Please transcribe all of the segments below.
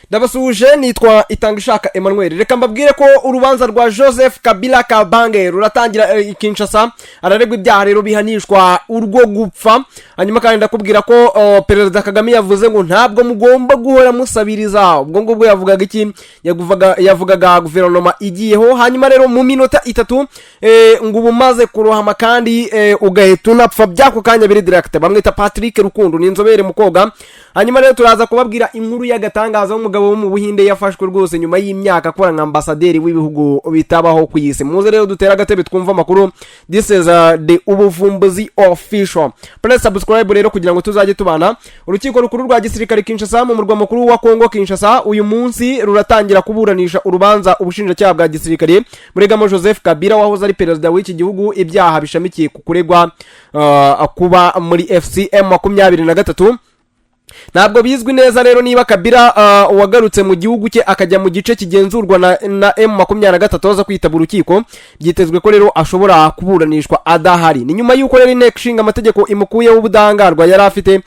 Ndabasuje nitwa Itangishaka Emmanuel. Reka mbabwire ko urubanza rwa Joseph Kabila Kabange ruratangira Kinshasa. Araregwa ibyaha rero bihanishwa urwo gupfa. Hanyuma kandi ndakubwira ko Perezida Kagame yavuze ngo ntabwo mugomba guhora musabiriza. Ubwo ngubwo yavugaga iki? Yavugaga guverinoma igiyeho. Hanyuma rero mu minota 3 ngo ubumaze kurohama kandi ugahita unapfa byako kanya biri direct. Bamwita Patrick Rukundo ni inzobere mu koga. Hanyuma rero turaza kubabwira inkuru y'agatangaza umugabo wo mu Buhinde yafashwe rwose nyuma y'imyaka akora nka ambasaderi w'ibihugu bitabaho ku isi. Muze rero dutera agatebe twumva makuru. This is the Ubuvumbuzi official. Press subscribe rero kugira ngo tuzajye tubana. Urukiko rukuru rwa gisirikare Kinshasa mu murwa mukuru wa Kongo Kinshasa uyu munsi ruratangira kuburanisha urubanza ubushinjacyaha bwa gisirikare buregamo Joseph Kabila wahoze ari perezida w'iki gihugu ibyaha bishamikiye ku kuregwa kuba muri FCM 23. Ntabwo bizwi neza rero niba Kabila wagarutse mu gihugu cye akajya mu gice kigenzurwa na M23 aza kwitaba urukiko. Byitezwe ko rero ashobora kuburanishwa adahari. Ni nyuma y'uko rero inteko ishinga amategeko imukuyeho ubudahangarwa yari afite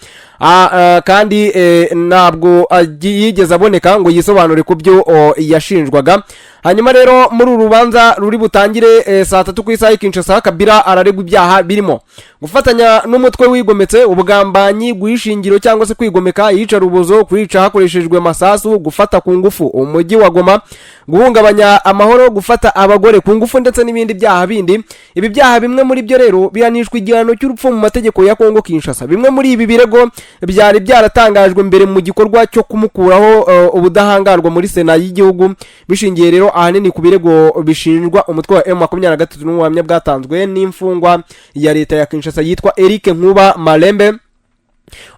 kandi ntabwo yigeze aboneka ngo yisobanure ku byo yashinjwaga. Hanyuma rero muri urubanza ruri butangire saa 3 ku isaha Kinshasa, Kabila araregwa ibyaha birimo gufatanya n'umutwe wigometse, ubugambanyi, guhishingiro cyangwa se kwigomeka, yica rubozo, kwica hakoreshejwe masasu, gufata ku ngufu umujyi wa Goma, guhungabanya amahoro, gufata abagore ku ngufu ndetse n'ibindi byaha bindi. Ibi byaha bimwe muri byo rero bihanishwa igihano cy'urupfu mu mategeko ya Kongo Kinshasa. Bimwe muri ibi birego byari byaratangajwe mbere mu gikorwa cyo kumukuraho ubudahangarwa muri Sena y'igihugu, bishingiye rero ahanini ku birego bishinjwa umutwe wa M23 n'ubuhamya bwatanzwe n'imfungwa ya leta ya Kinshasa yitwa Eric Nkuba Malembe.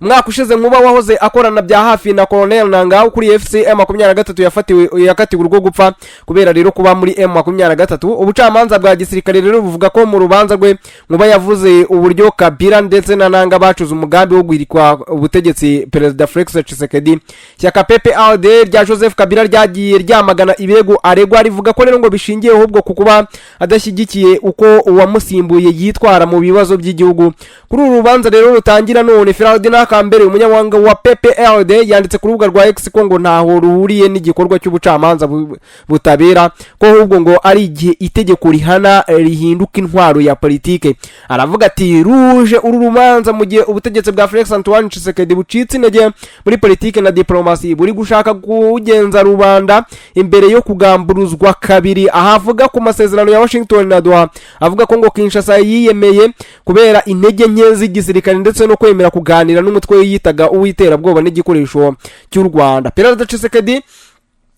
Umwaka ushize Nkuba wahoze akorana bya hafi na Colonel Nanga kuri FCM 23 yakatiwe urwo gupfa kubera rero kuba muri M23. Ubucamanza bwa gisirikare rero buvuga ko mu rubanza rwe Nkuba yavuze uburyo Kabila ndetse na Nanga bacuze umugambi wo guhirikwa ubutegetsi Perezida Felix Tshisekedi. Shyaka PPRD rya Joseph Kabila ryagiye ryamagana ibirego aregwa, rivuga ko rero ngo bishingiye ahubwo kukuba adashyigikiye uko uwamusimbuye yitwara mu bibazo by'igihugu. Kuri uru rubanza rero rutangira none Ferdinand Kambere umunyamabanga wa PPRD yanditse ku rubuga rwa X ko ngo ntaho ruhuriye n'igikorwa cy'ubucamanza butabera, ko ahubwo ngo ari igihe itegeko rihana rihinduka intwaro ya politike. Aravuga ati ruje uru rubanza mu gihe ubutegetsi bwa Felix Antoine Tshisekedi bucitse intege muri politike na diplomasi, buri gushaka kugenza rubanda imbere yo kugamburuzwa kabiri. Ahavuga ku masezerano ya Washington na Doha, avuga ko ngo Kinshasa yiyemeye kubera intege nke z'igisirikare ndetse no kwemera kuganira n'umutwe yitaga uwiterabwoba n'igikoresho cy'u Rwanda. Perezida Tshisekedi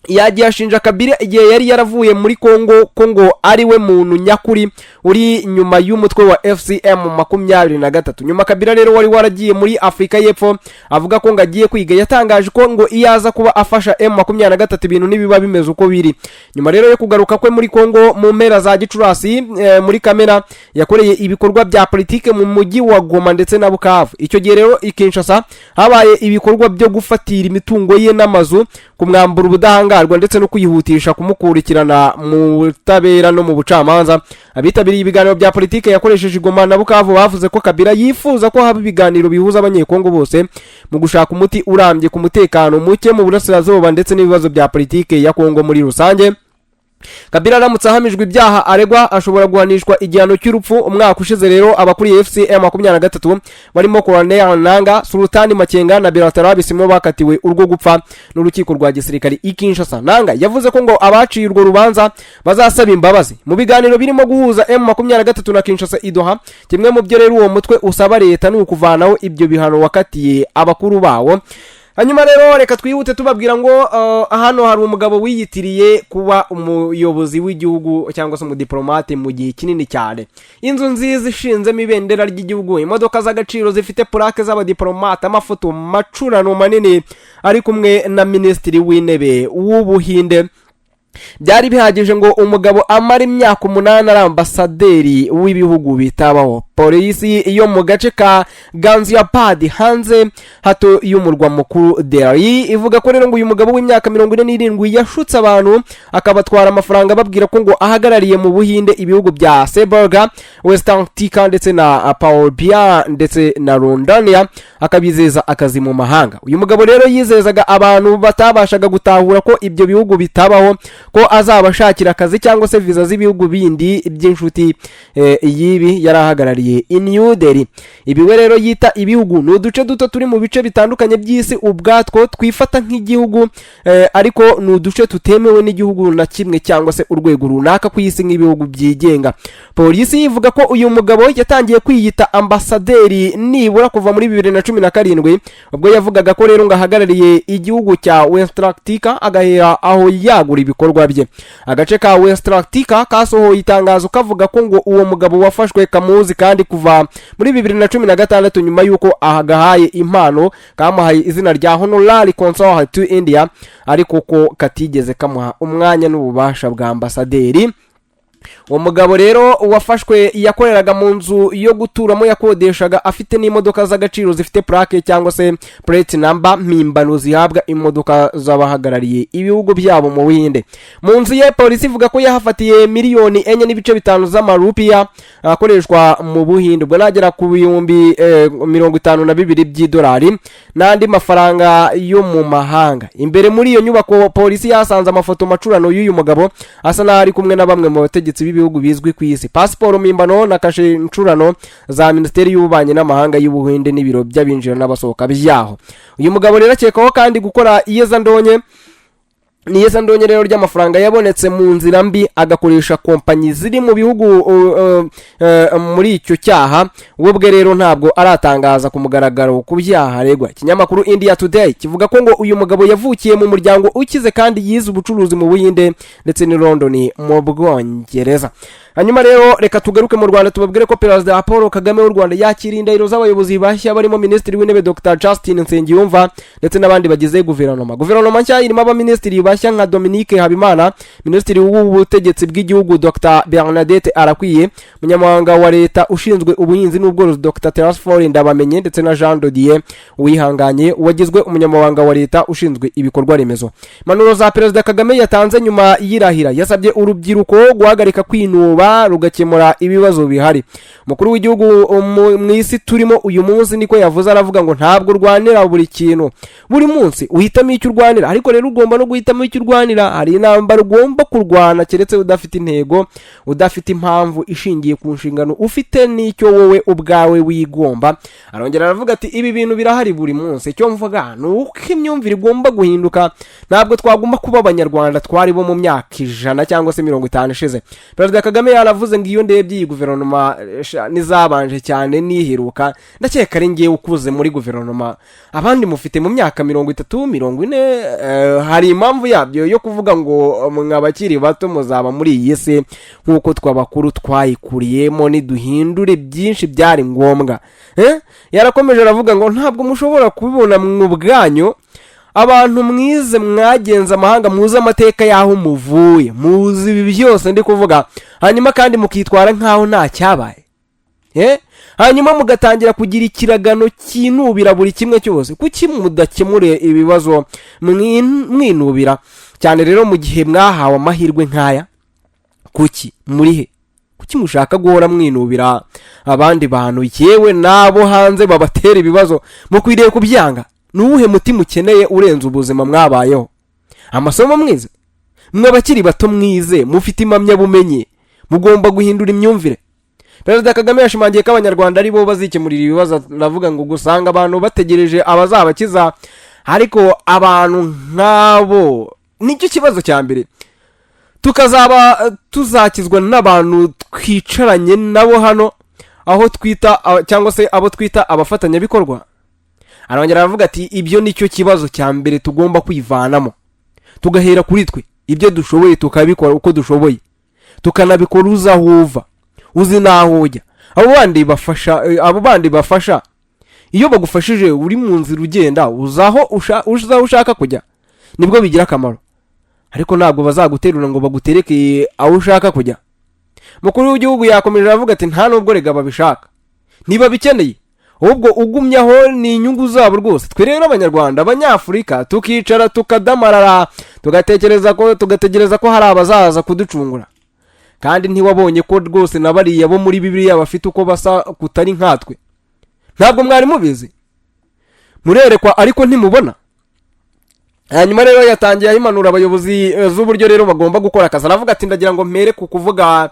yagiye ashinja Kabila igihe yari yaravuye muri Kongo ari we muntu nyakuri uri nyuma y'umutwe wa FCM 23. Nyuma Kabila rero wari waragiye muri Afrika y'Epfo avuga ko ngagiye kwiga, yatangaje ko ngo iyaza kuba afasha M23 ibintu nibiba bimeze uko biri. Nyuma rero yo kugaruka kwe muri Kongo mu mpera za Gicurasi muri Kamena yakoreye ibikorwa bya politike mu mujyi wa Goma ndetse na Bukavu. Icyo gihe rero Kinshasa habaye ibikorwa byo gufatira imitungo ye n'amazu, kumwambura ubudahangarwa ndetse no kuyihutisha kumukurikirana mu butabera no mu bucamanza. Abitabiriye ibiganiro bya politike yakoresheje Goma na Bukavu bavuze ko Kabila yifuza ko haba ibiganiro bihuza abanyekongo bose mu gushaka umuti urambye ku mutekano muke mu burasirazuba ndetse n'ibibazo bya politike ya Kongo muri rusange. Kabila aramutse ahamijwe ibyaha aregwa ashobora guhanishwa igihano cy'urupfu. Umwaka ushize rero abakuriye FCM 23 barimo Colonel Nanga, Sultani Makenga na Biratara Bisimo bakatiwe urwo gupfa n'urukiko rwa gisirikare i Kinshasa. Nanga yavuze ko ngo abaciye urwo rubanza bazasaba imbabazi mu biganiro birimo guhuza M23 na Kinshasa idoha. Kimwe mu byo rero uwo mutwe usaba leta ni ukuvanaho ibyo bihano wakatiye abakuru bawo. Hanyuma rero reka twihute tubabwira ngo hano hari umugabo wiyitiriye kuba umuyobozi w'igihugu cyangwa se umudiplomate mu gihe kinini cyane. Inzu nziza ishinzemo ibendera ry'igihugu, imodoka z'agaciro zifite plaque z'abadiplomate, amafoto macurano manini ari kumwe na minisitiri w'intebe w'Ubuhinde. byari bihagije ngo umugabo amara imyaka 8 ari ambasaderi w'ibihugu bitabaho. Polisi iyo mu gace ka Gaziantep hanze hato y'umurwa mukuru Delhi ivuga ko rero ngo uyu mugabo w'imyaka 47 yashutse abantu akabatwara amafaranga babwira ko ngo ahagarariye mu Buhinde ibihugu bya Seberga, West Antarctica ndetse na Paulbia ndetse na Rondonia, akabizeza akazi mu mahanga. Uyu mugabo rero yizezaga abantu batabashaga gutahura ko ibyo bihugu bitabaho ko azabashakira akazi cyangwa se visa z'ibihugu bindi by'inshuti yibi yarahagarariye in New Delhi. Ibiwe rero yita ibihugu ni uduce duto turi mu bice bitandukanye by'isi ubwatwo twifata nk'igihugu, ariko ni uduce tutemewe n'igihugu na kimwe cyangwa se urwego runaka ku isi nk'ibihugu byigenga. Polisi ivuga ko uyu mugabo yatangiye kwiyita ambasaderi nibura kuva muri 2017 ubwo yavugaga ko rero ngahagarariye igihugu cya West Antarctica agahera aho yagura ibikorwa bye. Agace ka West Antarctica kasohoye itangazo kavuga ko ngo uwo mugabo wafashwe kamuzi kandi kuva muri 2016 nyuma yuko ahagahaye impano kamuhaye izina rya Honorary Consul to India, ariko ko katigeze kamuha umwanya n'ububasha bwa ambasaderi. Uwo mugabo rero wafashwe yakoreraga mu nzu yo guturamo yakodeshaga afite n'imodoka z'agaciro zifite plaque cyangwa se plate number mpimbano zihabwa imodoka z'abahagarariye ibihugu byabo mu Buhinde. Mu nzu ye polisi ivuga ko yahafatiye miliyoni 4.5 z'amarupiya akoreshwa mu Buhinde ubwo nagera ku bihumbi 52 by'idolari n'andi mafaranga yo mu mahanga. Imbere muri iyo nyubako polisi yasanze amafoto macurano y'uyu mugabo asa n'ari kumwe na bamwe mu bategetsi b'ibihugu bizwi ku isi, passport mimbano na kashe ncurano za Minisiteri y'Ububanyi n'Amahanga y'Ubuhinde n'ibiro by'abinjira n'abasohoka byaho. Uyu mugabo rero akekaho kandi gukora iyezandonye rero ry'amafaranga yabonetse mu nzira mbi agakoresha kompanyi ziri mu bihugu muri icyo cyaha. Ubwe rero ntabwo aratangaza ku mugaragaro ku byaha aregwa. Ikinyamakuru India Today kivuga ko ngo uyu mugabo yavukiye mu muryango ukize kandi yize ubucuruzi mu Buhinde ndetse ni London mu Bwongereza. Hanyuma rero reka tugaruke mu Rwanda tubabwire ko Perezida Paul Kagame w'u Rwanda yakira indahiro z'abayobozi bashya barimo Minisitiri w'Intebe Dr Justin Nsengiyumva ndetse n'abandi bagize guverinoma nshya irimo abaminisitiri bashya nka Dominique Habimana, Minisitiri w'Ubutegetsi bw'igihugu Dr Bernadette Arakwiye, Munyamabanga wa Leta ushinzwe ubuhinzi n'ubworozi Dr Terasford Ndabamenye ndetse na Jean Dodier Uwihanganye wagizwe umunyamabanga wa Leta ushinzwe ibikorwa remezo. Impanuro za Perezida Kagame yatanze nyuma y'irahira yasabye urubyiruko guhagarika kwinuba rugakemura ibibazo bihari. Umukuru w'igihugu mu isi turimo uyu munsi niko yavuze, aravuga ngo ntabwo urwanira buri kintu buri munsi, uhitamo icyo urwanira, ariko rero ugomba no guhitamo icyo urwanira. Hari intambara ugomba kurwana keretse udafite intego, udafite impamvu ishingiye ku nshingano ufite n'icyo wowe ubwawe wigomba. Arongera aravuga ati ibi bintu birahari buri munsi, icyo mvuga ni uko imyumvire igomba guhinduka. Ntabwo twagomba kuba abanyarwanda twari bo mu myaka 100 cyangwa se 50 ishize. Perezida Kagame yaravuze ngo iyo ndebye iyi guverinoma nizabanje cyane nihiruka ndakeka ari ngiye ukuze muri guverinoma, abandi mufite mu myaka 30 40. Hari impamvu yabyo yo kuvuga ngo mwabakiri bato muzaba muri iyi si nkuko twabakuru twayikuriyemo niduhindure byinshi byari ngombwa. Yarakomeje aravuga ngo ntabwo mushobora kubibona mu bwanyu, abantu mwize mwagenza amahanga muzi amateka yaho muvuye, muzi ibi byose ndi kuvuga, hanyuma kandi mukitwara nkaho nta cyabaye. Hanyuma mugatangira kugira ikiragano kinubira buri kimwe cyose. Kuki mudakemure ibibazo mwinubira cyane rero mu gihe mwahawe amahirwe nkaya? Kuki murihe? Kuki mushaka guhora mwinubira abandi bantu yewe nabo hanze babatera ibibazo mukwiriye kubyanga? Nuwuhe mutima ukeneye urenze ubuzima mwabayeho? Amasomo mwize, mwe bakiri bato mwize mufite impamya bumenyi, mugomba guhindura imyumvire. Perezida Kagame yashimangiye ko abanyarwanda ari bo bazikemurira ibibazo. Navuga ngo gusanga abantu bategereje abazabakiza, ariko abantu nkabo nicyo kibazo cya mbere. Tukazaba tuzakizwa n'abantu twicaranye nabo hano aho twita cyangwa se abo twita abafatanyabikorwa. Arongera aravuga ati ibyo nicyo kibazo cya mbere tugomba kwivanamo, tugahera kuri twe ibyo dushoboye tukabikora uko dushoboye, tukanabikora uzahuva uzi naho ujya. Abo bandi bafasha iyo bagufashije uri mu nzira ugenda uzaho ushaka kujya, nibwo bigira akamaro. ariko ntabwo bazaguterura ngo bagutereke aho ushaka kujya. Mukuru w'igihugu yakomeje avuga ati nta nubwo rega babishaka, niba bikeneye ahubwo ugumyaho ni inyungu zabo rwose. Twe rero abanyarwanda abanyafurika tukicara tukadamarara tugategereza ko hari abazaza kuducungura, kandi ntiwabonye ko rwose nabariya bo muri Bibiliya bafite uko basa kutari nkatwe? Ntabwo mwari mubizi? Murerekwa ariko ntimubona. Hanyuma rero yatangiye ahimanura abayobozi z'uburyo rero bagomba gukora akazi. Aravuga ati ndagira ngo mpere ku kuvuga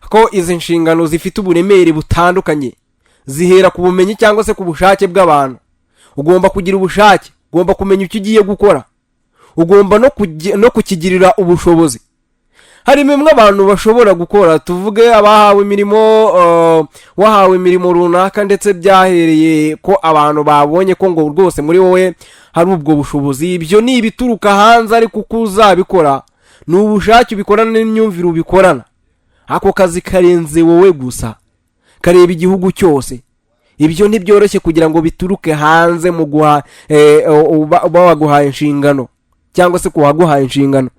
ko izi nshingano zifite uburemere butandukanye, zihera ku bumenyi cyangwa se ku bushake bw'abantu. Ugomba kugira ubushake, ugomba kumenya icyo ugiye gukora, ugomba no kukigirira ubushobozi. Hari bimwe abantu bashobora gukora, tuvuge abahawe imirimo runaka, ndetse byahereye ko abantu babonye ko ngo rwose muri wowe hari ubwo bushobozi. Ibyo ni ibituruka hanze, ariko uko uzabikora ni ubushake ubikorana n'imyumvire ubikorana. Ako kazi karenze wowe gusa, kareba igihugu cyose. Ibyo ntibyoroshye kugira ngo bituruke hanze mu baguhaye inshingano cyangwa se kuwaguhaye inshingano.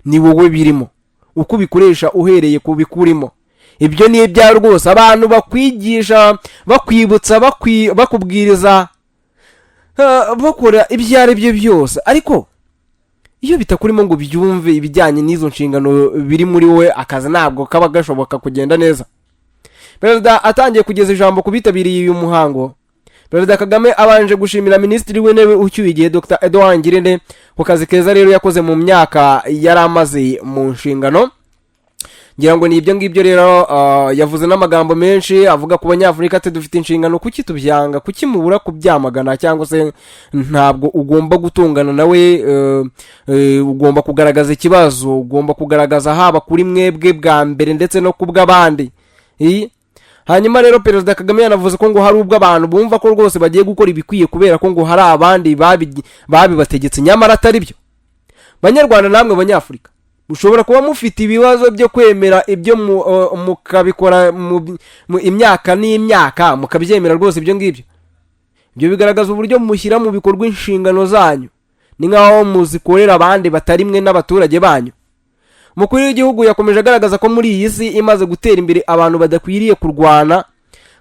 Ni wowe birimo, uko ubikoresha uhereye ku bikurimo. Ibyo ni ibya rwose abantu bakwigisha, bakwibutsa, bakubwiriza, bakora ibyo ari byo byose, ariko iyo bitakurimo ngo byumve ibijyanye n'izo nshingano biri muri wowe, akazi ntabwo kaba gashoboka kugenda neza. Perezida atangiye kugeza ijambo ku bitabiriye uyu muhango. Perezida Kagame abanje gushimira Minisitiri w'Intebe ucyuye igihe Dr. Edouard Ngirente ku kazi keza rero yakoze mu myaka yari amaze mu nshingano. Ngira ngo ni ibyo ngibyo rero yavuze n'amagambo menshi avuga ku banyafurika ati dufite inshingano, kuki tubyanga, kuki mubura kubyamagana, cyangwa se ntabwo ugomba gutungana nawe, ugomba kugaragaza ikibazo, ugomba kugaragaza haba kuri mwebwe bwa mbere ndetse no kubw'abandi. Hanyuma rero Perezida Kagame yanavuze ko ngo hari ubwo abantu bumva ko rwose bagiye gukora ibikwiye kubera ko ngo hari abandi babibategetse, nyamara atari byo. Banyarwanda namwe banyafurika ushobora kuba mufite ibibazo byo kwemera ibyo mukabikora mu imyaka n'imyaka, mukabyemera rwose. Ibyo ngibyo bigaragaza uburyo mushyira mu bikorwa inshingano zanyu, ni nkaho muzikorera abandi batari mwe n'abaturage banyu. Umukuru w'igihugu yakomeje agaragaza ko muri iyi si imaze gutera imbere abantu badakwiriye kurwana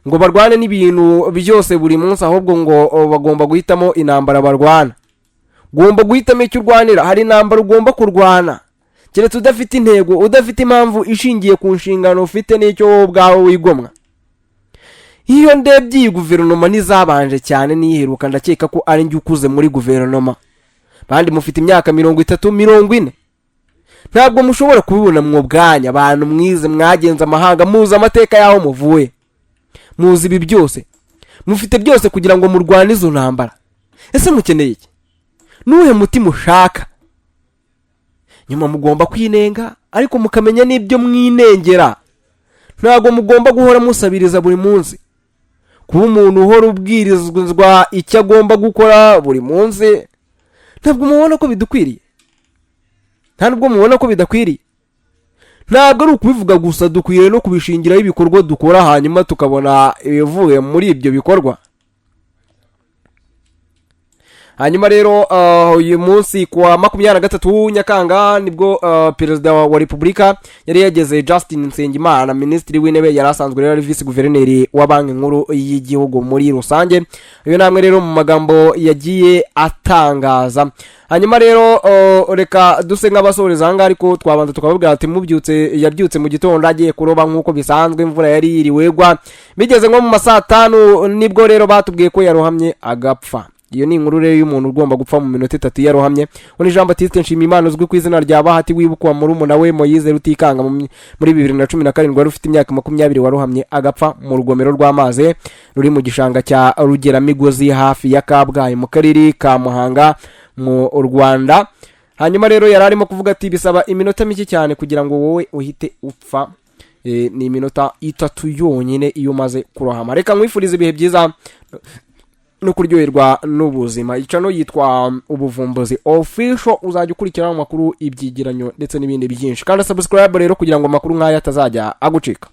ngo barwane n'ibintu byose buri munsi, ahubwo ngo bagomba guhitamo intambara barwana. Ugomba guhitamo icyo urwanira. Hari intambara ugomba kurwana, keretse udafite intego, udafite impamvu ishingiye ku nshingano ufite n'icyo wowe ubwawe wigomwa. Iyo ndebye iyi guverinoma nizabanje cyane niheruka, ndakeka ko ari njye ukuze muri guverinoma, bandi mufite imyaka 30, 40. Ntabwo mushobora kubibona mu bwanya. Abantu mwize, mwagenza amahanga, muzi amateka yaho muvuye, muzi ibi byose, mufite byose kugira ngo murwane izo ntambara. Ese mukeneye iki? Nuhe mutima ushaka? Nyuma mugomba kwinenga, ariko mukamenya n'ibyo mwinengera. Ntabwo mugomba guhora musabiriza buri munsi. Kuba umuntu uhora ubwirizwa icyo agomba gukora buri munsi, ntabwo mubona ko bidukwiriye? Ntabwo mubona ko bidakwiriye? Ntabwo ari ukubivuga gusa, dukwiriye no kubishingiraho ibikorwa dukora, hanyuma tukabona ibivuye muri ibyo bikorwa. Hanyuma rero uyu munsi kuwa 23 Nyakanga nibwo Perezida wa Repubulika yari yageze Justin Nsengimana, Minisitiri w'Intebe, yari asanzwe rero ari Vice Guverineri wa Banki Nkuru y'Igihugu muri rusange. Uyu namwe rero mu magambo yagiye atangaza. Hanyuma rero reka duse nk'abasoreza hanga, ariko twabanza tukababwira ati yabyutse mu gitondo agiye kuroba nk'uko bisanzwe, imvura yari iriwegwa. Bigeze nko mu masaa 5 nibwo rero batubwiye ko yarohamye agapfa. Iyo ni inkuru rero y'umuntu ugomba gupfa mu minota 3 yarohamye. Uri Jean Baptiste Nshimiyimana uzwi ku izina rya Bahati, wibukwa muri umuna we Moise Rutikanga muri 2017, wari ufite imyaka 20 warohamye agapfa mu rugomero rw'amazi ruri mu gishanga cya Rugeramigozi hafi ya Kabgayi mu karere ka Muhanga mu Rwanda. Hanyuma rero yari arimo kuvuga ati bisaba iminota mike cyane kugira ngo wowe uhite upfa. Ni iminota 3 yonyine iyo maze kurohama. Reka nkwifurize ibihe byiza no kuryoherwa n'ubuzima. Icano yitwa Ubuvumbuzi official, uzajya ukurikirana amakuru, ibyigiranyo ndetse n'ibindi byinshi. Kandi subscribe rero kugira ngo amakuru nk'aya atazajya agucika.